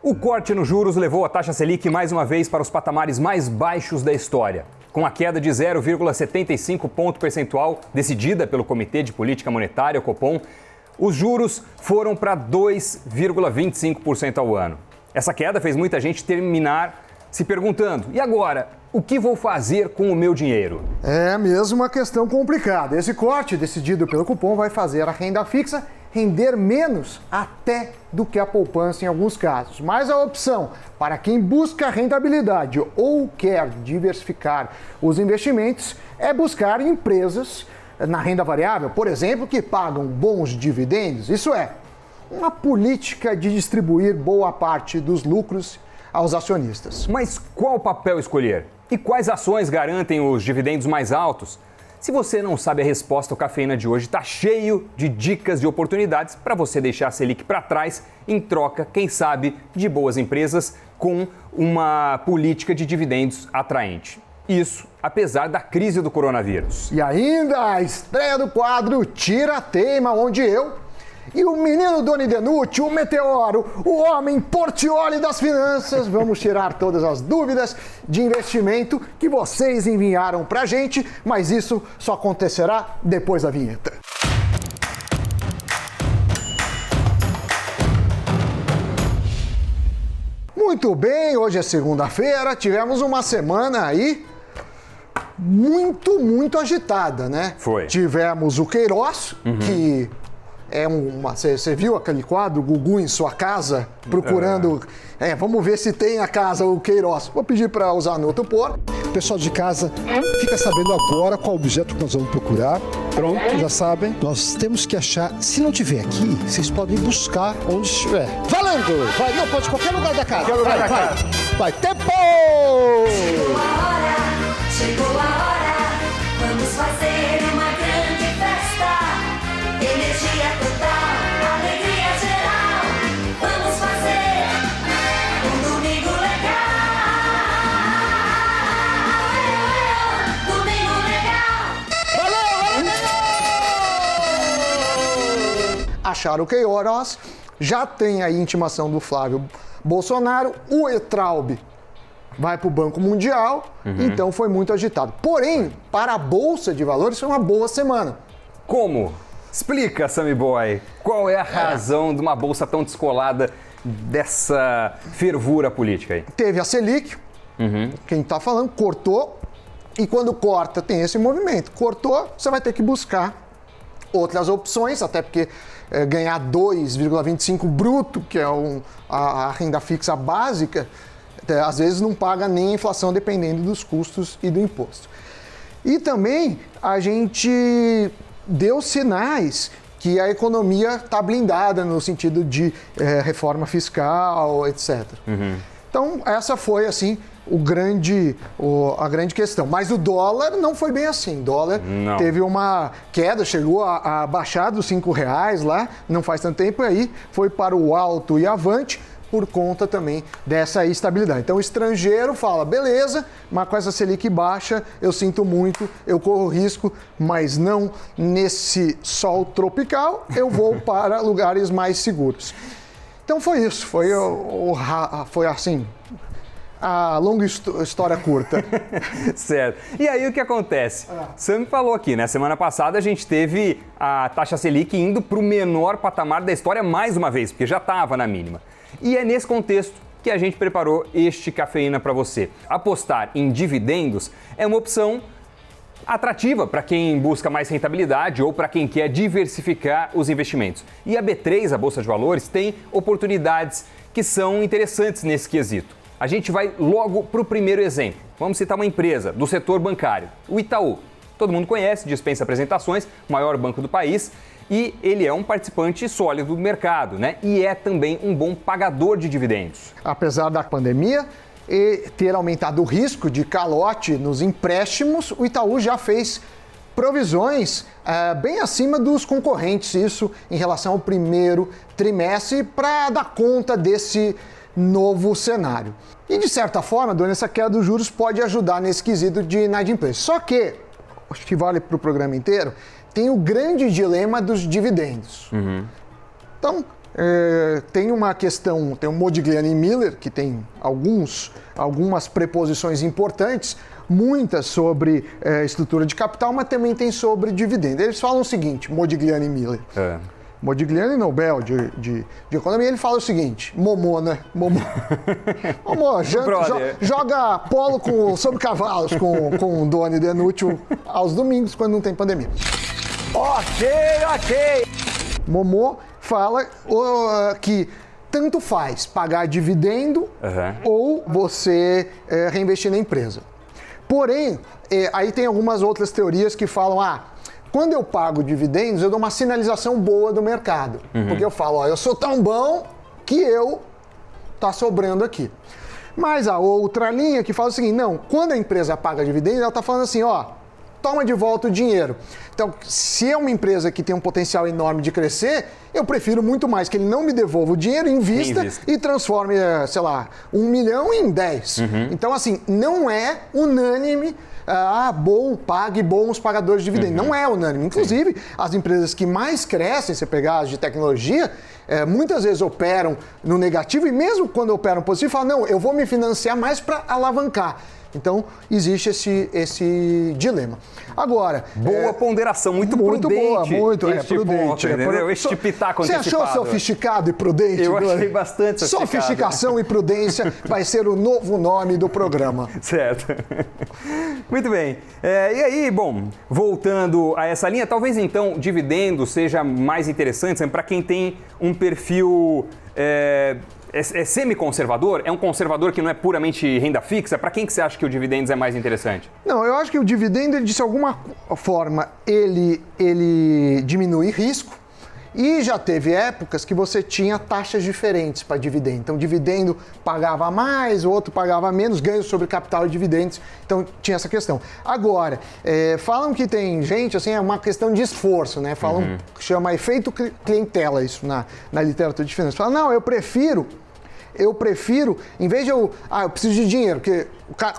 O corte nos juros levou a taxa Selic mais uma vez para os patamares mais baixos da história. Com a queda de 0,75 ponto percentual decidida pelo Comitê de Política Monetária, o Copom, os juros foram para 2,25% ao ano. Essa queda fez muita gente terminar se perguntando: e agora? O que vou fazer com o meu dinheiro? É mesmo uma questão complicada. Esse corte decidido pelo Copom vai fazer a renda fixa render menos até do que a poupança em alguns casos. Mas a opção para quem busca rentabilidade ou quer diversificar os investimentos é buscar empresas na renda variável, por exemplo, que pagam bons dividendos. Isso é, uma política de distribuir boa parte dos lucros aos acionistas. Mas qual papel escolher? E quais ações garantem os dividendos mais altos? Se você não sabe a resposta, o Cafeína de hoje está cheio de dicas e oportunidades para você deixar a Selic para trás em troca, quem sabe, de boas empresas com uma política de dividendos atraente. Isso apesar da crise do coronavírus. E ainda a estreia do quadro Tira a Teima, onde eu e o menino Doni Denucci, o meteoro, o homem Portioli das finanças, vamos tirar todas as dúvidas de investimento que vocês enviaram pra gente, mas isso só acontecerá depois da vinheta. Muito bem, hoje é segunda-feira, tivemos uma semana aí muito agitada, né? Foi. Tivemos o Queiroz, que é você viu aquele quadro, Gugu em sua casa, procurando... vamos ver se tem a casa o Queiroz. Vou pedir para usar no outro pôr. O pessoal de casa fica sabendo agora qual objeto que nós vamos procurar. Pronto, já sabem. Nós temos que achar, se não tiver aqui, vocês podem buscar onde estiver. Valendo! Vai, não, pode qualquer lugar da casa. Vai, tempo! Chegou a hora, vamos fazer uma grande festa. Energia total, alegria geral. Vamos fazer um domingo legal. Domingo legal. Acharam o Queiroz, já tem a intimação do Flávio Bolsonaro, o Etraub vai para o Banco Mundial, então foi muito agitado. Porém, para a Bolsa de Valores foi uma boa semana. Como? Explica, Sammy Boy, qual é a razão de uma bolsa tão descolada dessa fervura política aí? Teve a Selic, quem está falando, cortou, e quando corta tem esse movimento. Cortou, você vai ter que buscar outras opções, até porque ganhar 2,25 bruto, que é a renda fixa básica, às vezes não paga nem a inflação, dependendo dos custos e do imposto. E também a gente deu sinais que a economia está blindada no sentido de reforma fiscal, etc. Então, essa foi, assim, a grande questão. Mas o dólar não foi bem assim. O dólar teve uma queda, chegou a baixar dos R$5 lá, não faz tanto tempo, aí foi para o alto e avante, por conta também dessa estabilidade. Então o estrangeiro fala, beleza, mas com essa Selic baixa, eu sinto muito, eu corro risco, mas não nesse sol tropical, eu vou para lugares mais seguros. Então foi isso, foi assim, a longa história curta. Certo. E aí o que acontece? Sam falou aqui, né? Semana passada a gente teve a taxa Selic indo para o menor patamar da história mais uma vez, porque já estava na mínima. E é nesse contexto que a gente preparou este Cafeína para você. Apostar em dividendos é uma opção atrativa para quem busca mais rentabilidade ou para quem quer diversificar os investimentos. E a B3, a Bolsa de Valores, tem oportunidades que são interessantes nesse quesito. A gente vai logo para o primeiro exemplo. Vamos citar uma empresa do setor bancário, o Itaú. Todo mundo conhece, dispensa apresentações, maior banco do país. E ele é um participante sólido do mercado, né? E é também um bom pagador de dividendos. Apesar da pandemia e ter aumentado o risco de calote nos empréstimos, o Itaú já fez provisões bem acima dos concorrentes, isso em relação ao primeiro trimestre, para dar conta desse novo cenário. E de certa forma, Dona, essa queda dos juros pode ajudar nesse quesito de inadimplência. Só que, acho que vale para o programa inteiro, tem o grande dilema dos dividendos. Então, tem uma questão, tem o Modigliani e Miller, que tem algumas preposições importantes, muitas sobre estrutura de capital, mas também tem sobre dividendo. Eles falam o seguinte, Modigliani e Miller. Modigliani, Nobel de Economia, ele fala o seguinte, Momô, né? Momô joga polo sobre cavalos com o Doni Denútil aos domingos, quando não tem pandemia. Ok. Momô fala que tanto faz pagar dividendo ou você reinvestir na empresa. Porém, aí tem algumas outras teorias que falam, quando eu pago dividendos, eu dou uma sinalização boa do mercado. Porque eu falo, eu sou tão bom que tá sobrando aqui. Mas a outra linha que fala o seguinte, não, quando a empresa paga dividendos, ela tá falando assim, toma de volta o dinheiro. Então, se é uma empresa que tem um potencial enorme de crescer, eu prefiro muito mais que ele não me devolva o dinheiro, invista e transforme, sei lá, 1 milhão em 10. Então, assim, não é unânime, pague bons pagadores de dividendos. Não é unânime. Inclusive, as empresas que mais crescem, se pegar as de tecnologia, muitas vezes operam no negativo e mesmo quando operam positivo, falam, não, eu vou me financiar mais para alavancar. Então, existe esse dilema. Agora... Boa ponderação, muito prudente. Boa, muito prudente. Ponto, entendeu? Este pitaco antecipado. Você achou sofisticado e prudente? Eu achei bastante sofisticado. Sofisticação e prudência vai ser o novo nome do programa. Certo. Muito bem. E aí, bom, voltando a essa linha, talvez então dividendo seja mais interessante para quem tem um perfil... É semi-conservador? É um conservador que não é puramente renda fixa? Para quem que você acha que o dividendos é mais interessante? Não, eu acho que o dividendo, de alguma forma, ele diminui risco e já teve épocas que você tinha taxas diferentes para dividendo. Então, dividendo pagava mais, o outro pagava menos, ganhos sobre capital e dividendos. Então, tinha essa questão. Agora, falam que tem gente, assim, é uma questão de esforço, né? Falam, chama efeito clientela isso na literatura de finanças. Falam, não, eu prefiro, em vez de eu preciso de dinheiro, porque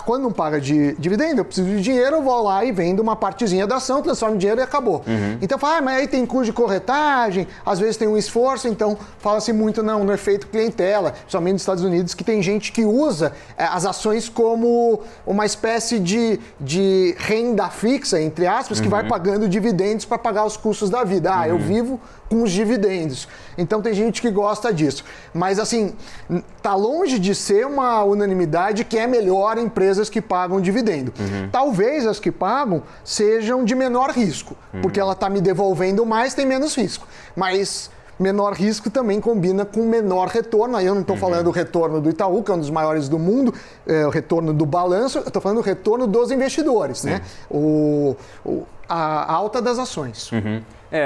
quando não paga de dividendo, eu preciso de dinheiro, eu vou lá e vendo uma partezinha da ação, transformo em dinheiro e acabou. Então fala, mas aí tem custo de corretagem, às vezes tem um esforço, então fala-se muito no efeito clientela, principalmente nos Estados Unidos, que tem gente que usa as ações como uma espécie de renda fixa, entre aspas, que vai pagando dividendos para pagar os custos da vida. Eu vivo com os dividendos. Então tem gente que gosta disso. Mas assim, tá longe de ser uma unanimidade que é melhor empresas que pagam dividendo. Talvez as que pagam sejam de menor risco, porque ela está me devolvendo mais, tem menos risco. Mas menor risco também combina com menor retorno. Aí eu não estou falando do retorno do Itaú, que é um dos maiores do mundo, o retorno do balanço, eu estou falando do retorno dos investidores, né? A alta das ações.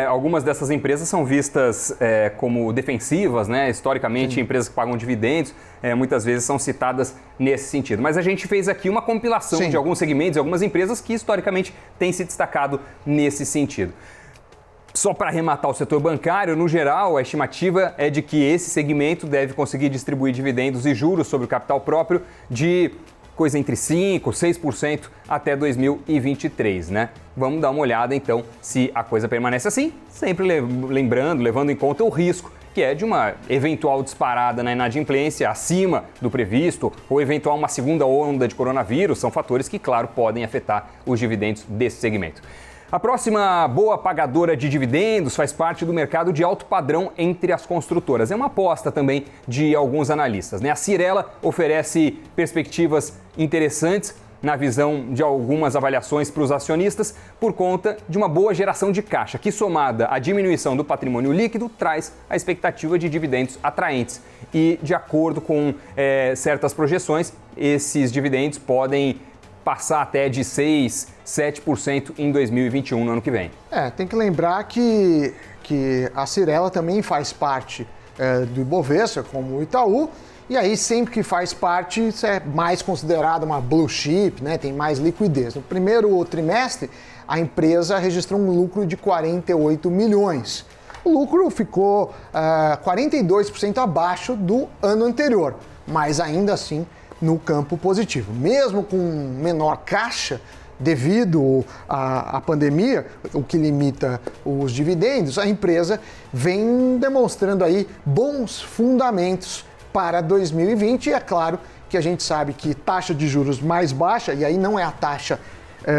Algumas dessas empresas são vistas como defensivas, né? Historicamente, empresas que pagam dividendos, muitas vezes são citadas nesse sentido. Mas a gente fez aqui uma compilação de alguns segmentos e algumas empresas que historicamente têm se destacado nesse sentido. Só para arrematar o setor bancário, no geral, a estimativa é de que esse segmento deve conseguir distribuir dividendos e juros sobre o capital próprio de coisa entre 5% e 6% até 2023, né? Vamos dar uma olhada, então, se a coisa permanece assim, sempre levando em conta o risco, que é de uma eventual disparada na inadimplência acima do previsto ou eventual uma segunda onda de coronavírus, são fatores que, claro, podem afetar os dividendos desse segmento. A próxima boa pagadora de dividendos faz parte do mercado de alto padrão entre as construtoras. É uma aposta também de alguns analistas, né? A Cyrela oferece perspectivas interessantes na visão de algumas avaliações para os acionistas por conta de uma boa geração de caixa, que somada à diminuição do patrimônio líquido traz a expectativa de dividendos atraentes. E de acordo com certas projeções, esses dividendos podem passar até de 6%, 7% em 2021, no ano que vem. Tem que lembrar que a Cyrela também faz parte do Ibovespa, como o Itaú, e aí sempre que faz parte, isso é mais considerado uma blue chip, né? Tem mais liquidez. No primeiro trimestre, a empresa registrou um lucro de 48 milhões. O lucro ficou 42% abaixo do ano anterior, mas ainda assim no campo positivo. Mesmo com menor caixa, devido à pandemia, o que limita os dividendos, a empresa vem demonstrando aí bons fundamentos para 2020 e é claro que a gente sabe que taxa de juros mais baixa, e aí não é a taxa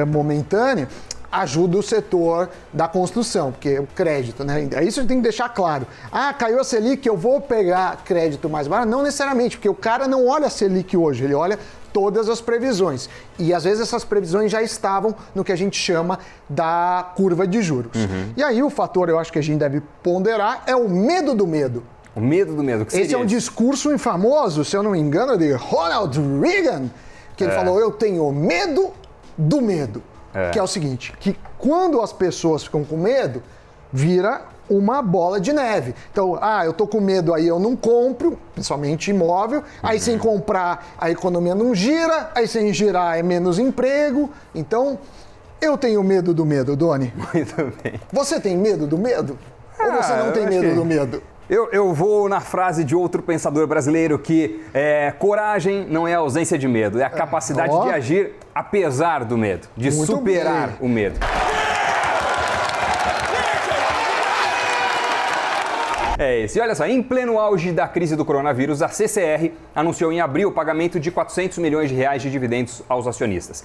momentânea, ajuda o setor da construção, porque o crédito, né? Isso a gente tem que deixar claro. Ah, caiu a Selic, eu vou pegar crédito mais barato? Não necessariamente, porque o cara não olha a Selic hoje, ele olha todas as previsões. E às vezes essas previsões já estavam no que a gente chama da curva de juros. E aí o fator, eu acho que a gente deve ponderar, é o medo do medo. O medo do medo, que seria Esse é um discurso famoso, se eu não me engano, de Ronald Reagan, que ele falou, eu tenho medo do medo. Que é o seguinte, que quando as pessoas ficam com medo, vira uma bola de neve. Então, eu tô com medo aí, eu não compro, principalmente imóvel, aí sem comprar a economia não gira, aí sem girar é menos emprego. Então, eu tenho medo do medo, Doni. Muito bem. Você tem medo do medo? Ou você não tem medo do medo? Eu vou na frase de outro pensador brasileiro que coragem não é a ausência de medo, é a capacidade de agir apesar do medo, de Muito superar bem. o medo. É esse. E olha só, em pleno auge da crise do coronavírus, a CCR anunciou em abril o pagamento de 400 milhões de reais de dividendos aos acionistas.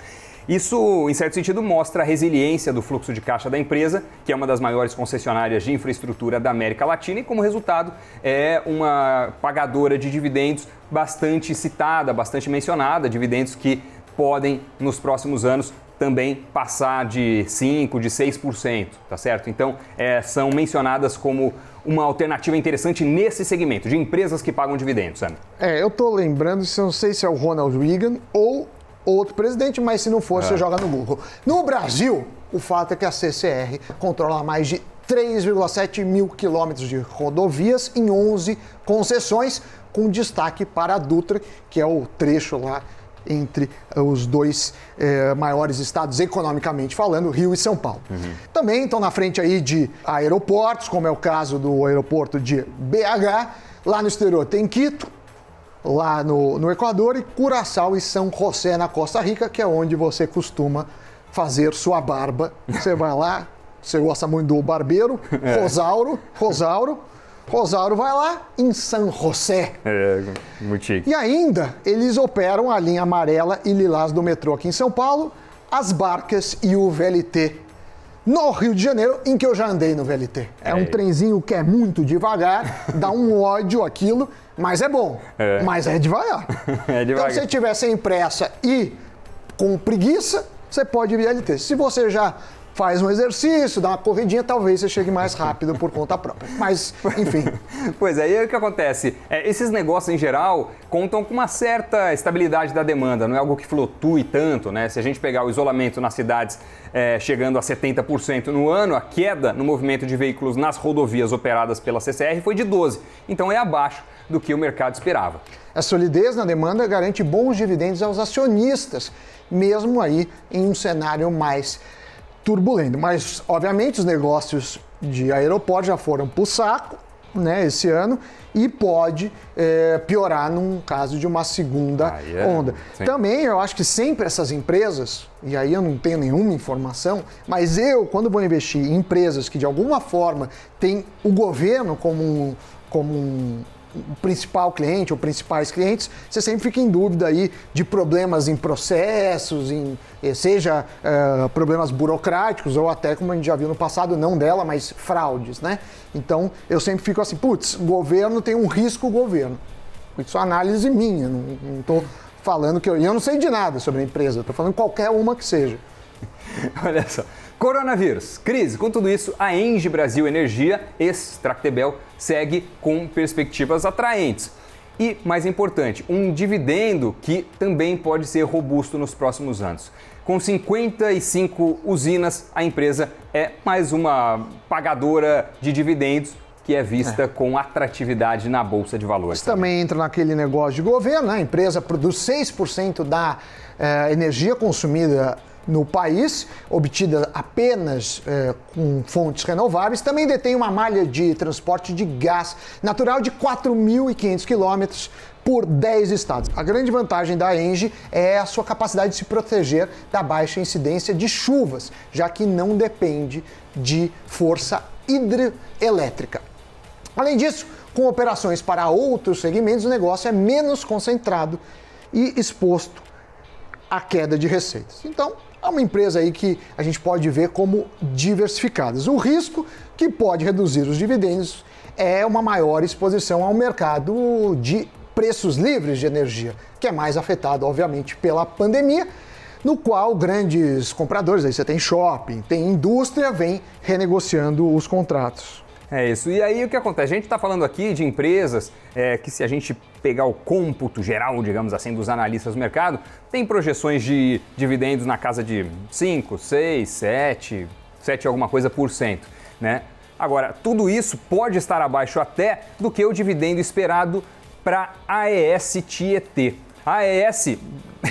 Isso, em certo sentido, mostra a resiliência do fluxo de caixa da empresa, que é uma das maiores concessionárias de infraestrutura da América Latina e, como resultado, é uma pagadora de dividendos bastante citada, bastante mencionada, dividendos que podem, nos próximos anos, também passar de 5%, de 6%, tá certo? Então, são mencionadas como uma alternativa interessante nesse segmento, de empresas que pagam dividendos, Sam. Eu tô lembrando, não sei se é o Ronald Reagan ou outro presidente, mas se não for, você joga no Google. No Brasil, o fato é que a CCR controla mais de 3,7 mil quilômetros de rodovias em 11 concessões, com destaque para a Dutra, que é o trecho lá entre os dois maiores estados economicamente falando, Rio e São Paulo. Também estão na frente aí de aeroportos, como é o caso do aeroporto de BH. Lá no exterior tem Quito, lá no Equador, e Curaçao e São José na Costa Rica, que é onde você costuma fazer sua barba. Você vai lá, você gosta muito do barbeiro, Rosauro vai lá em São José. Muito chique. E ainda, eles operam a linha amarela e lilás do metrô aqui em São Paulo, as barcas e o VLT no Rio de Janeiro, em que eu já andei no VLT. É um trenzinho que é muito devagar, dá um ódio aquilo, mas é bom. Mas é devagar. Então, se você estiver sem pressa e com preguiça, você pode ir VLT. Se você já faz um exercício, dá uma corridinha, talvez você chegue mais rápido por conta própria. Mas, enfim. Pois é, e aí o que acontece? Esses negócios, em geral, contam com uma certa estabilidade da demanda, não é algo que flutue tanto, né? Se a gente pegar o isolamento nas cidades chegando a 70% no ano, a queda no movimento de veículos nas rodovias operadas pela CCR foi de 12%. Então é abaixo do que o mercado esperava. A solidez na demanda garante bons dividendos aos acionistas, mesmo aí em um cenário mais turbulento. Mas, obviamente, os negócios de aeroporto já foram pro saco, né, esse ano, e pode piorar num caso de uma segunda onda. Sim. Também, eu acho que sempre essas empresas, e aí eu não tenho nenhuma informação, mas quando vou investir em empresas que de alguma forma têm o governo como um principal cliente ou principais clientes, você sempre fica em dúvida aí de problemas em processos, seja problemas burocráticos ou até, como a gente já viu no passado, não dela, mas fraudes, né? Então, eu sempre fico assim, governo tem um risco governo. Isso é análise minha, não estou falando que eu não sei de nada sobre a empresa, estou falando qualquer uma que seja. Olha só. Coronavírus, crise. Com tudo isso, a Engie Brasil Energia, ex-Tractebel, segue com perspectivas atraentes. E, mais importante, um dividendo que também pode ser robusto nos próximos anos. Com 55 usinas, a empresa é mais uma pagadora de dividendos que é vista com atratividade na Bolsa de Valores. Isso também entra naquele negócio de governo, né? A empresa produz 6% da energia consumida no país, obtida apenas com fontes renováveis. Também detém uma malha de transporte de gás natural de 4.500 quilômetros por 10 estados. A grande vantagem da ENGIE é a sua capacidade de se proteger da baixa incidência de chuvas, já que não depende de força hidrelétrica. Além disso, com operações para outros segmentos, o negócio é menos concentrado e exposto à queda de receitas. Então, é uma empresa aí que a gente pode ver como diversificadas. O risco que pode reduzir os dividendos é uma maior exposição ao mercado de preços livres de energia, que é mais afetado, obviamente, pela pandemia, no qual grandes compradores, aí você tem shopping, tem indústria, vem renegociando os contratos. É isso. E aí o que acontece? A gente está falando aqui de empresas que, se a gente pegar o cômputo geral, digamos assim, dos analistas do mercado, tem projeções de dividendos na casa de 5, 6, 7 alguma coisa por cento, né? Agora, tudo isso pode estar abaixo até do que o dividendo esperado para a AES Tietê. A AES,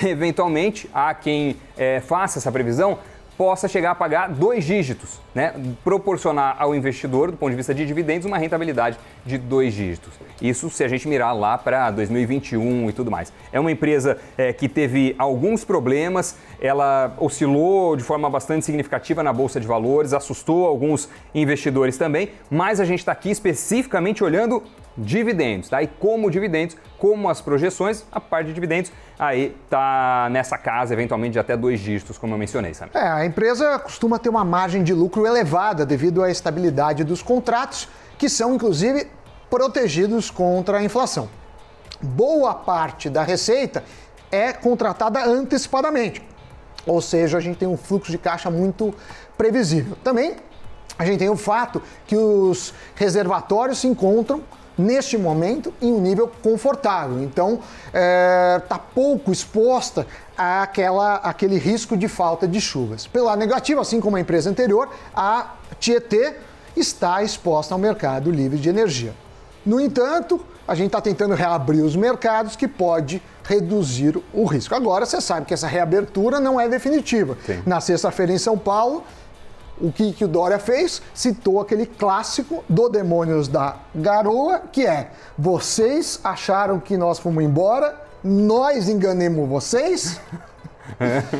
eventualmente, há quem faça essa previsão, possa chegar a pagar 2 dígitos, né? Proporcionar ao investidor, do ponto de vista de dividendos, uma rentabilidade de 2 dígitos. Isso se a gente mirar lá para 2021 e tudo mais. É uma empresa que teve alguns problemas, ela oscilou de forma bastante significativa na Bolsa de Valores, assustou alguns investidores também, mas a gente está aqui especificamente olhando dividendos, tá? E como dividendos, como as projeções, a parte de dividendos aí tá nessa casa, eventualmente de até 2 dígitos, como eu mencionei, sabe? A empresa costuma ter uma margem de lucro elevada devido à estabilidade dos contratos, que são, inclusive, protegidos contra a inflação. Boa parte da receita é contratada antecipadamente, ou seja, a gente tem um fluxo de caixa muito previsível. Também a gente tem o fato que os reservatórios se encontram neste momento em um nível confortável, então está pouco exposta àquele risco de falta de chuvas. Pelo lado negativo, assim como a empresa anterior, a Tietê está exposta ao mercado livre de energia. No entanto, a gente está tentando reabrir os mercados, que pode reduzir o risco. Agora, você sabe que essa reabertura não é definitiva. Sim. Na sexta-feira em São Paulo, o que o Dória fez? Citou aquele clássico do Demônios da Garoa, que é: vocês acharam que nós fomos embora, nós enganemos vocês,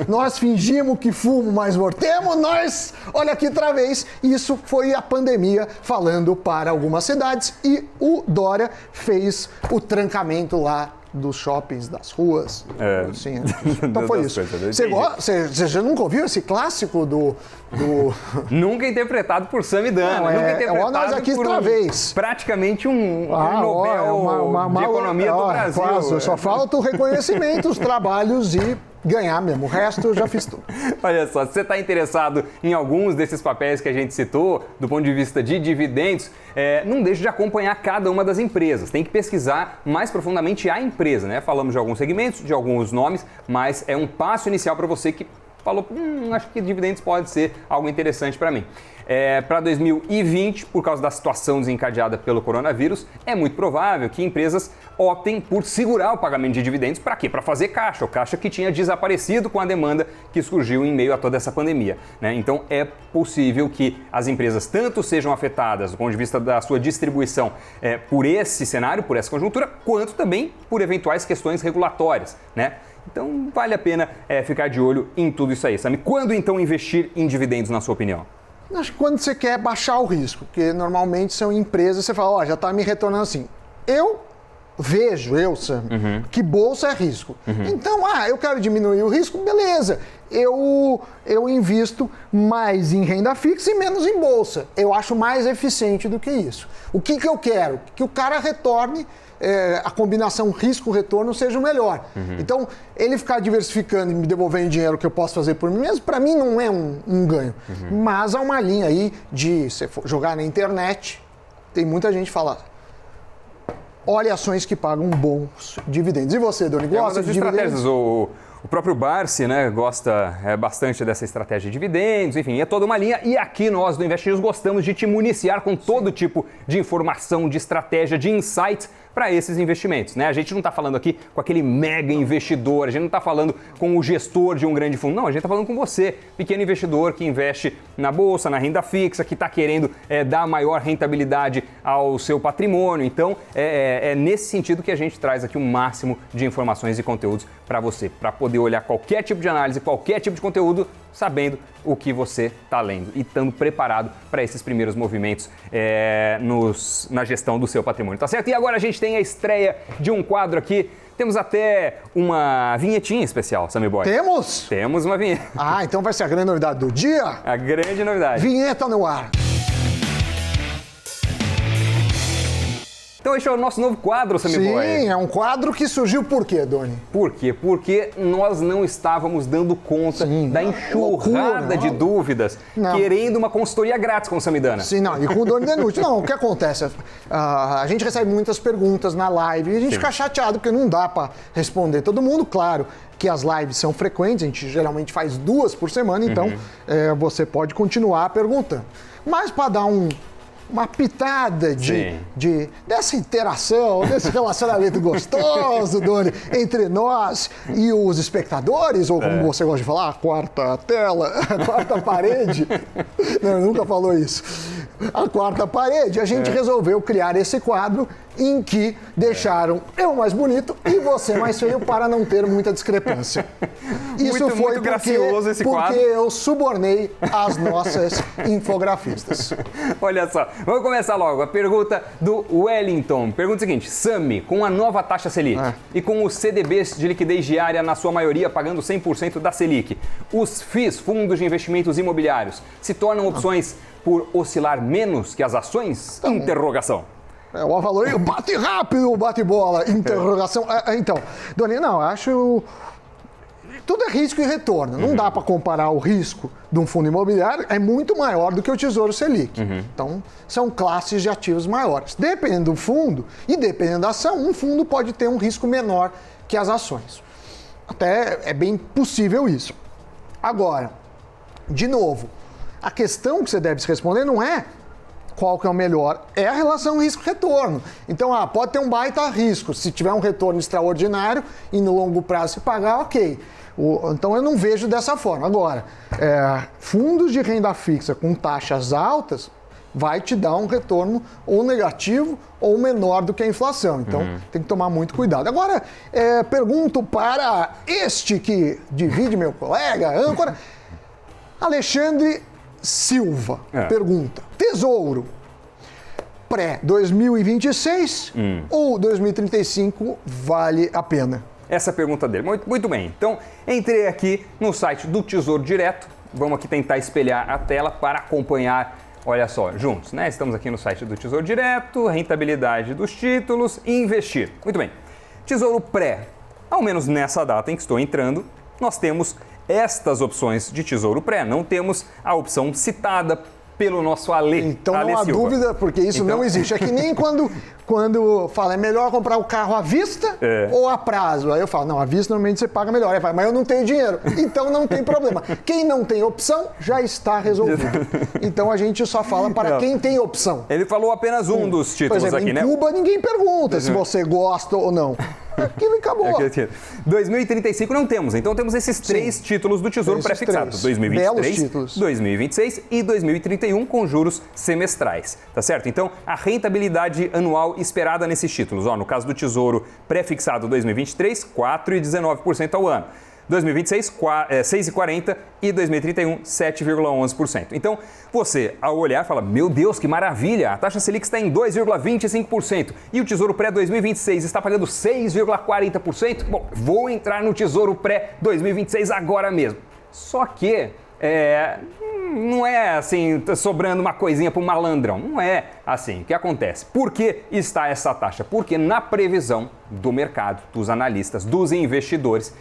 nós fingimos que fomos, mas voltemos, nós, olha aqui outra vez. Isso foi a pandemia falando para algumas cidades, e o Dória fez o trancamento lá dos shoppings, das ruas. Assim, então foi isso. Você já nunca ouviu esse clássico do... Nunca interpretado por Samidana. Nunca interpretado nós aqui por outra vez. Praticamente um Nobel de Economia do Brasil. Quase, só falta o reconhecimento, os trabalhos e ganhar mesmo. O resto eu já fiz tudo. Olha só, se você está interessado em alguns desses papéis que a gente citou, do ponto de vista de dividendos, não deixe de acompanhar cada uma das empresas. Tem que pesquisar mais profundamente a empresa, né? Falamos de alguns segmentos, de alguns nomes, mas é um passo inicial para você que falou, acho que dividendos pode ser algo interessante para mim. Para 2020, por causa da situação desencadeada pelo coronavírus, é muito provável que empresas optem por segurar o pagamento de dividendos. Para quê? Para fazer caixa, o caixa que tinha desaparecido com a demanda que surgiu em meio a toda essa pandemia, né? Então é possível que as empresas tanto sejam afetadas do ponto de vista da sua distribuição por esse cenário, por essa conjuntura, quanto também por eventuais questões regulatórias, né? Então vale a pena ficar de olho em tudo isso aí, Sami. Quando então investir em dividendos, na sua opinião? Acho que quando você quer baixar o risco, porque normalmente são empresas, você fala, já está me retornando assim. Eu vejo, Sam, que bolsa é risco. Então, eu quero diminuir o risco, beleza. Eu invisto mais em renda fixa e menos em bolsa. Eu acho mais eficiente do que isso. O que eu quero? Que o cara retorne, a combinação risco-retorno seja o melhor. Então, ele ficar diversificando e me devolvendo dinheiro que eu posso fazer por mim mesmo, para mim não é um ganho. Mas há uma linha aí de, se for jogar na internet, tem muita gente falando, olhe ações que pagam bons dividendos. E você, Doni, gosta de dividendos? O próprio Barsi, né, gosta bastante dessa estratégia de dividendos, enfim, é toda uma linha. E aqui nós do Invest News gostamos de te municiar com todo tipo de informação, de estratégia, de insights para esses investimentos, né? A gente não está falando aqui com aquele mega investidor, a gente não está falando com o gestor de um grande fundo, não, a gente está falando com você, pequeno investidor que investe na bolsa, na renda fixa, que está querendo dar maior rentabilidade ao seu patrimônio. Então, é nesse sentido que a gente traz aqui o máximo de informações e conteúdos para você, para poder olhar qualquer tipo de análise, qualquer tipo de conteúdo, sabendo o que você está lendo e estando preparado para esses primeiros movimentos na gestão do seu patrimônio, tá certo? E agora a gente tem a estreia de um quadro aqui. Temos até uma vinhetinha especial, Sammy Boy. Temos? Temos uma vinheta. Ah, então vai ser a grande novidade do dia? A grande novidade. Vinheta no ar. Então esse é o nosso novo quadro, Sammy Boy. Sim, é um quadro que surgiu por quê, Doni? Por quê? Porque nós não estávamos dando conta da enxurrada loucura, de dúvidas, Não. querendo uma consultoria grátis com o Samidana. Sim, não, e com o Doni Denucci. Não, o que acontece? A gente recebe muitas perguntas na live e a gente fica chateado porque não dá para responder todo mundo, claro. Que as lives são frequentes, a gente geralmente faz 2 por semana, então você pode continuar perguntando. Mas para dar uma pitada dessa interação, desse relacionamento gostoso, Doni, entre nós e os espectadores, ou como você gosta de falar, a quarta tela, a quarta parede. Não, nunca falou isso. A quarta parede, a gente resolveu criar esse quadro em que deixaram eu mais bonito e você mais feio para não ter muita discrepância. Isso foi muito gracioso esse quadro. Porque eu subornei as nossas infografistas. Olha só, vamos começar logo. A pergunta do Wellington. Pergunta o seguinte: Sammy, com a nova taxa Selic e com os CDBs de liquidez diária, na sua maioria pagando 100% da Selic, os FIIs, fundos de investimentos imobiliários, se tornam opções por oscilar menos que as ações? Interrogação. O Avalor bate rápido, bate bola, interrogação. Então, Doni, não, acho... Tudo é risco e retorno. Não dá para comparar o risco de um fundo imobiliário, é muito maior do que o Tesouro Selic. Então, são classes de ativos maiores. Dependendo do fundo e dependendo da ação, um fundo pode ter um risco menor que as ações. Até é bem possível isso. Agora, de novo, a questão que você deve se responder não é qual que é o melhor, é a relação risco-retorno. Então, pode ter um baita risco, se tiver um retorno extraordinário e no longo prazo se pagar, ok. Então, eu não vejo dessa forma. Agora, fundos de renda fixa com taxas altas vai te dar um retorno ou negativo ou menor do que a inflação. Então, tem que tomar muito cuidado. Agora, pergunto para este que divide meu colega, âncora, Alexandre Silva, pergunta: Tesouro pré-2026 ou 2035 vale a pena? Essa é a pergunta dele. Muito bem. Então, entrei aqui no site do Tesouro Direto. Vamos aqui tentar espelhar a tela para acompanhar, olha só, juntos, né? Estamos aqui no site do Tesouro Direto, rentabilidade dos títulos e investir. Muito bem. Tesouro pré, ao menos nessa data em que estou entrando, nós temos estas opções de Tesouro pré. Não temos a opção citada pelo nosso Ale. Então Ale não há Silva. dúvida, porque isso não existe. É que nem quando fala, é melhor comprar o carro à vista ou a prazo. Aí eu falo, não, à vista normalmente você paga melhor. Aí fala, mas eu não tenho dinheiro. Então não tem problema. Quem não tem opção, já está resolvido. Então a gente só fala para quem tem opção. Ele falou apenas um dos títulos Por exemplo, aqui, né? em Cuba ninguém pergunta se você gosta ou não. Aquilo acabou. 2035 não temos, então temos esses 3 títulos do Tesouro pré-fixados: 2023, 2026 e 2031 com juros semestrais, tá certo? Então, a rentabilidade anual esperada nesses títulos, no caso do Tesouro pré-fixado 2023, 4,19% ao ano. 2026, 6,40% e 2031, 7,11%. Então, você, ao olhar, fala, meu Deus, que maravilha, a taxa Selic está em 2,25% e o Tesouro Pré-2026 está pagando 6,40%. Bom, vou entrar no Tesouro Pré-2026 agora mesmo. Só que não é assim, sobrando uma coisinha para o malandrão. Não é assim. O que acontece? Por que está essa taxa? Porque na previsão do mercado, dos analistas, dos investidores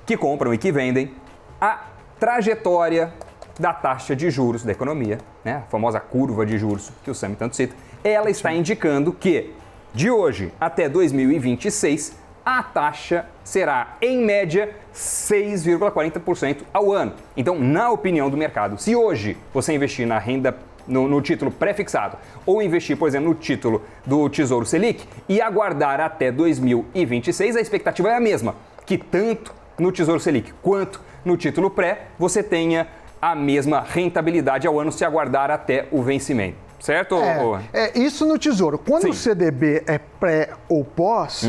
que compram e que vendem, a trajetória da taxa de juros da economia, né, a famosa curva de juros que o Sammy tanto cita, ela está indicando que de hoje até 2026 a taxa será, em média, 6,40% ao ano. Então, na opinião do mercado, se hoje você investir na renda no título pré-fixado ou investir, por exemplo, no título do Tesouro Selic e aguardar até 2026, a expectativa é a mesma, que tanto no Tesouro Selic quanto no título pré você tenha a mesma rentabilidade ao ano se aguardar até o vencimento. Certo? Isso no Tesouro. Quando o CDB é pré ou pós,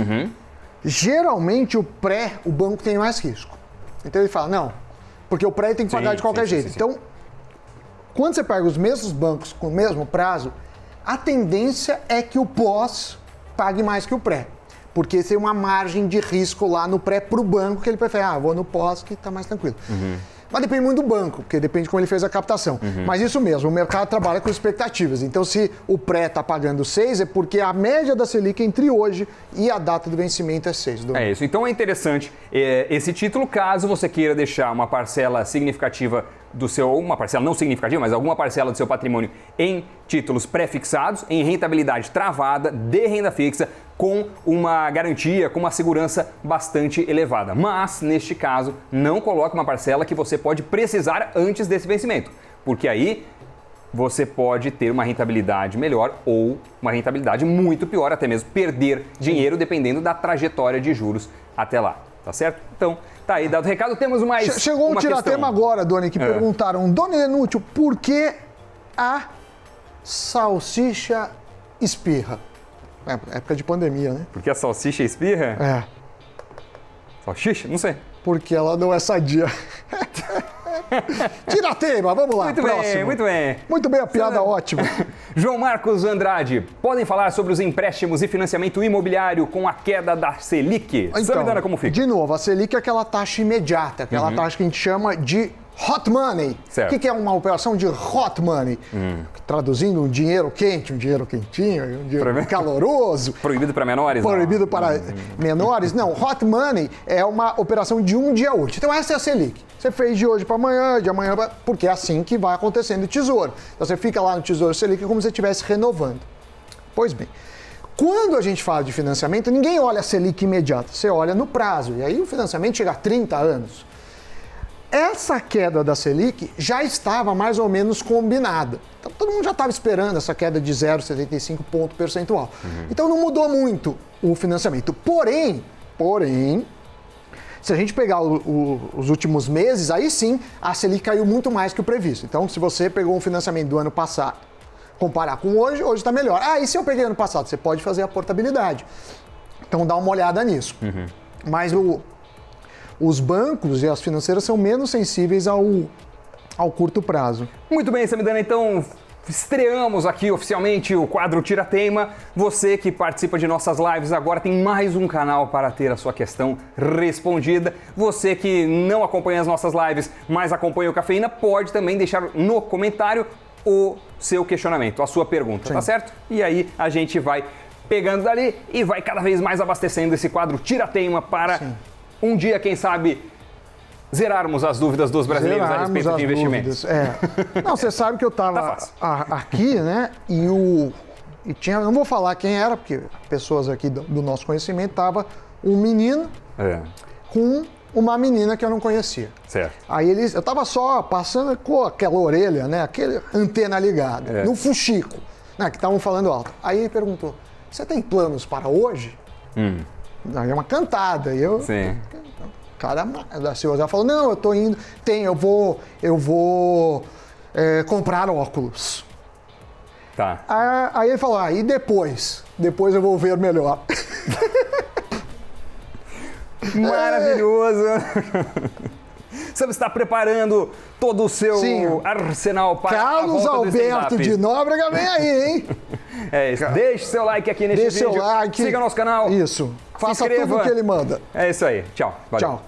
geralmente o pré, o banco tem mais risco. Então ele fala, não, porque o pré tem que pagar de qualquer jeito. Então, quando você pega os mesmos bancos com o mesmo prazo, a tendência é que o pós pague mais que o pré. Porque tem uma margem de risco lá no pré para o banco que ele prefere, vou no pós que está mais tranquilo. Mas depende muito do banco, porque depende de como ele fez a captação. Mas isso mesmo, o mercado trabalha com expectativas. Então, se o pré está pagando 6, é porque a média da Selic entre hoje e a data do vencimento é 6. É isso. Então, é interessante esse título, caso você queira deixar uma parcela significativa do seu, uma parcela não significativa, mas alguma parcela do seu patrimônio em títulos pré-fixados, em rentabilidade travada, de renda fixa, com uma garantia, com uma segurança bastante elevada. Mas, neste caso, não coloque uma parcela que você pode precisar antes desse vencimento, porque aí você pode ter uma rentabilidade melhor ou uma rentabilidade muito pior, até mesmo perder dinheiro dependendo da trajetória de juros até lá, tá certo? Então, tá aí dado o recado, temos mais Chegou um tiratema agora, Doni, que perguntaram, Doni Denútil, por que a salsicha espirra? Época de pandemia, né? Porque a salsicha espirra? Salsicha? Não sei. Porque ela não é sadia. Tiratema, vamos lá, muito próximo. Bem, muito bem. Muito bem, a piada ótima. João Marcos Andrade, podem falar sobre os empréstimos e financiamento imobiliário com a queda da Selic? Então, Samidana, como fica? De novo, a Selic é aquela taxa imediata, aquela taxa que a gente chama de hot money. Certo. O que é uma operação de hot money? Traduzindo, um dinheiro quente, um dinheiro quentinho, um dinheiro caloroso. Proibido para menores? Proibido para menores? Não, hot money é uma operação de um dia útil. Então essa é a Selic. Você fez de hoje para amanhã, de amanhã para... Porque é assim que vai acontecendo no Tesouro. Então você fica lá no Tesouro Selic como se você estivesse renovando. Pois bem, quando a gente fala de financiamento, ninguém olha a Selic imediata. Você olha no prazo. E aí o financiamento chega a 30 anos. Essa queda da Selic já estava mais ou menos combinada. Então, todo mundo já estava esperando essa queda de 0,75 ponto percentual. Então, não mudou muito o financiamento. Porém, se a gente pegar os últimos meses, aí sim, a Selic caiu muito mais que o previsto. Então, se você pegou um financiamento do ano passado, comparar com hoje está melhor. E se eu peguei ano passado? Você pode fazer a portabilidade. Então, dá uma olhada nisso. Mas os bancos e as financeiras são menos sensíveis ao curto prazo. Muito bem, Samidana, então estreamos aqui oficialmente o quadro Tira-Teima. Você que participa de nossas lives agora tem mais um canal para ter a sua questão respondida. Você que não acompanha as nossas lives, mas acompanha o Cafeína, pode também deixar no comentário o seu questionamento, a sua pergunta, tá certo? E aí a gente vai pegando dali e vai cada vez mais abastecendo esse quadro Tira-Teima para... um dia, quem sabe, zerarmos as dúvidas dos brasileiros a respeito de investimentos. Não, você sabe que eu estava aqui, né? E tinha, não vou falar quem era, porque pessoas aqui do nosso conhecimento, tava um menino com uma menina que eu não conhecia. Certo. Aí eu estava só passando com aquela orelha, né? Aquela antena ligada, no fuxico, né? Que estavam falando alto. Aí ele perguntou, você tem planos para hoje? Aí é uma cantada. E eu... Sim. O cara da Silva falou, não, eu tô indo, eu vou comprar óculos. Tá. Aí ele falou, e depois? Depois eu vou ver melhor. Maravilhoso. Você está preparando todo o seu arsenal para Carlos a volta do Alberto stand-up. de Nóbrega vem aí, hein? É isso. Deixe seu like aqui neste vídeo. Deixe seu like. Siga nosso canal. Isso. Faça tudo o que ele manda. É isso aí. Tchau. Valeu. Tchau.